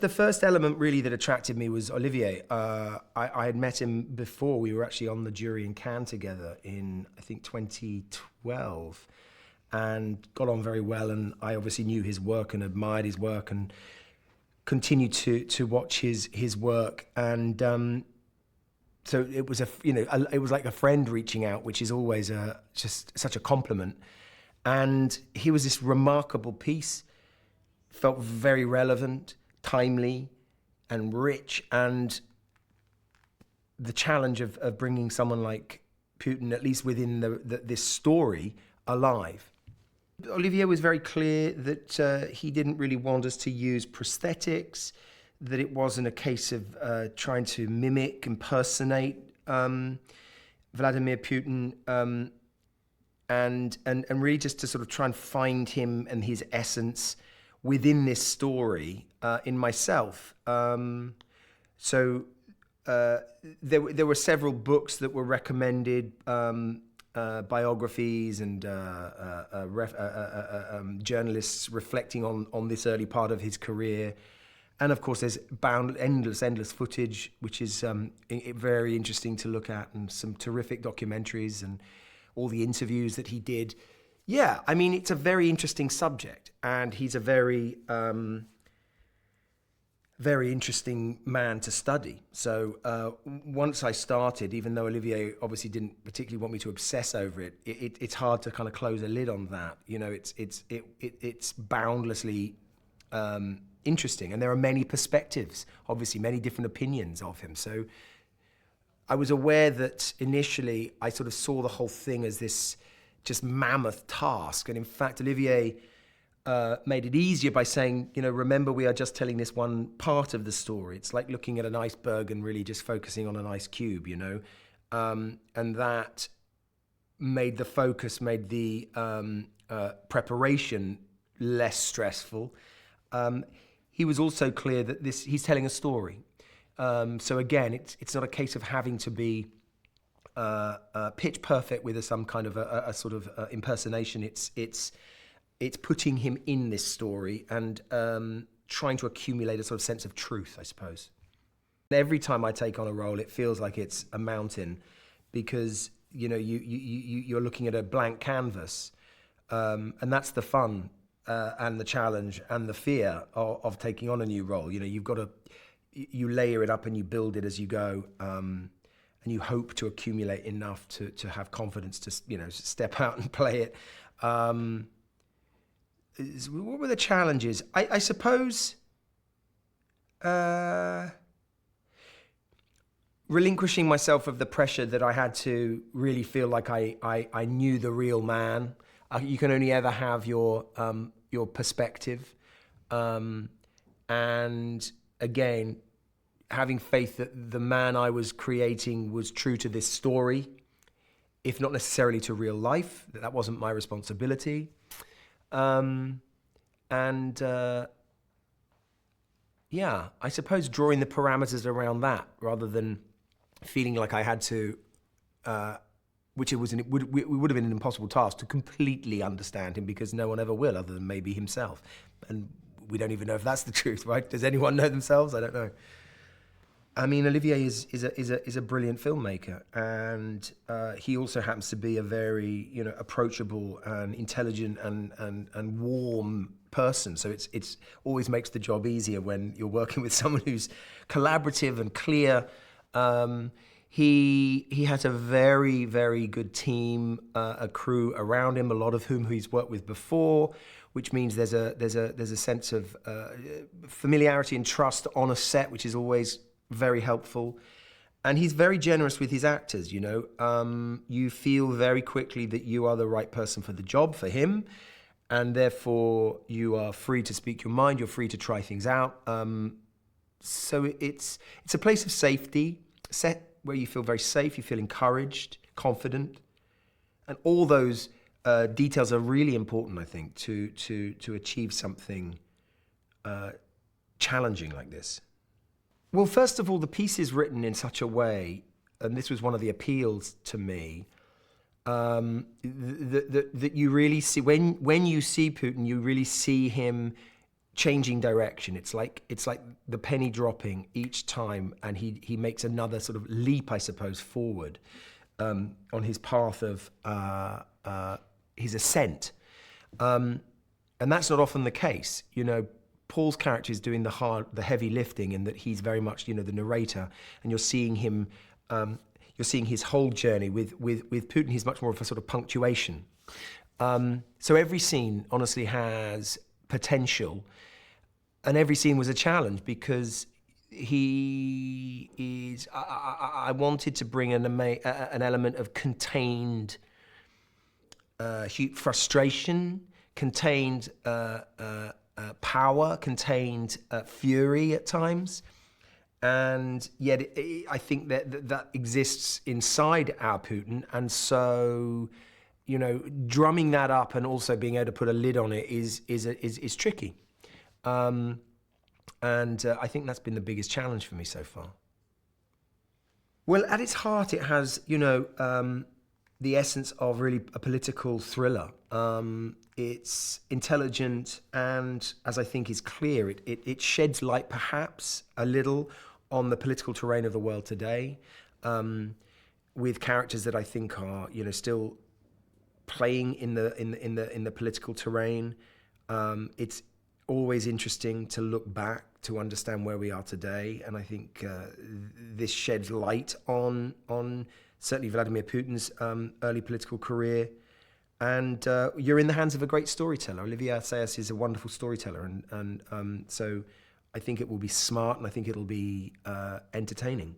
The first element really that attracted me was Olivier. I had met him before. We were actually on the jury in Cannes together in, I think, 2012, and got on very well. And I obviously knew his work and admired his work and continued to watch his work. And so it was it was like a friend reaching out, which is always just such a compliment. And he was this remarkable piece, felt very relevant, timely and rich, and the challenge of bringing someone like Putin, at least within this story, alive. Olivier was very clear that he didn't really want us to use prosthetics, that it wasn't a case of trying to mimic, impersonate Vladimir Putin, and really just to sort of try and find him and his essence within this story in myself. So there were several books that were recommended, biographies and journalists reflecting on this early part of his career. And of course, there's endless footage, which is very interesting to look at, and some terrific documentaries and all the interviews that he did. Yeah, I mean, it's a very interesting subject, and he's a very, very interesting man to study. So once I started, even though Olivier obviously didn't particularly want me to obsess over it, it's hard to kind of close a lid on that. You know, it's boundlessly interesting, and there are many perspectives, obviously many different opinions of him. So I was aware that initially I sort of saw the whole thing as this just mammoth task. And in fact, Olivier made it easier by saying, you know, remember, we are just telling this one part of the story. It's like looking at an iceberg and really just focusing on an ice cube, you know. And that made the focus, made the preparation less stressful. He was also clear that he's telling a story. So again, it's not a case of having to be pitch perfect with some kind of a sort of impersonation. It's putting him in this story and trying to accumulate a sort of sense of truth, I suppose. Every time I take on a role, it feels like it's a mountain, because you know you're looking at a blank canvas, and that's the fun and the challenge and the fear of taking on a new role. You know, you layer it up and you build it as you go. And you hope to accumulate enough to have confidence to, you know, step out and play it. What were the challenges? I suppose relinquishing myself of the pressure that I had to really feel like I knew the real man. You can only ever have your perspective, and again, having faith that the man I was creating was true to this story, if not necessarily to real life, that wasn't my responsibility. Yeah, I suppose drawing the parameters around that rather than feeling like I had to, which it would have been an impossible task to completely understand him, because no one ever will, other than maybe himself. And we don't even know if that's the truth, right? Does anyone know themselves? I don't know. I mean, Olivier is a brilliant filmmaker, and he also happens to be a very, you know, approachable and intelligent and warm person. So it's always makes the job easier when you're working with someone who's collaborative and clear. He has a very, very good team, a crew around him, a lot of whom he's worked with before, which means there's a sense of familiarity and trust on a set, which is always very helpful. And he's very generous with his actors, you know. You feel very quickly that you are the right person for the job, for him, and therefore you are free to speak your mind, you're free to try things out. So it's a place of safety, set where you feel very safe, you feel encouraged, confident, and all those details are really important, I think, to achieve something challenging like this. Well, first of all, the piece is written in such a way, and this was one of the appeals to me, that you really see, when you see Putin, you really see him changing direction. It's like the penny dropping each time, and he makes another sort of leap, I suppose, forward on his path of his ascent. And that's not often the case. You know, Paul's character is doing the heavy lifting, in that he's very much, you know, the narrator, and you're seeing him, you're seeing his whole journey. With Putin, he's much more of a sort of punctuation. So every scene, honestly, has potential, and every scene was a challenge, because he is. I wanted to bring an element of contained frustration, contained power, contained fury at times, and yet I think that exists inside our Putin, and so, you know, drumming that up and also being able to put a lid on it is tricky, and I think that's been the biggest challenge for me so far. Well, at its heart, it has, you know, the essence of really a political thriller. It's intelligent, and, as I think is clear, it sheds light perhaps a little on the political terrain of the world today, with characters that I think are, you know, still playing in the political terrain. It's always interesting to look back to understand where we are today, and I think this sheds light on certainly Vladimir Putin's early political career. And you're in the hands of a great storyteller. Olivier Assayas is a wonderful storyteller, and so I think it will be smart, and I think it'll be entertaining.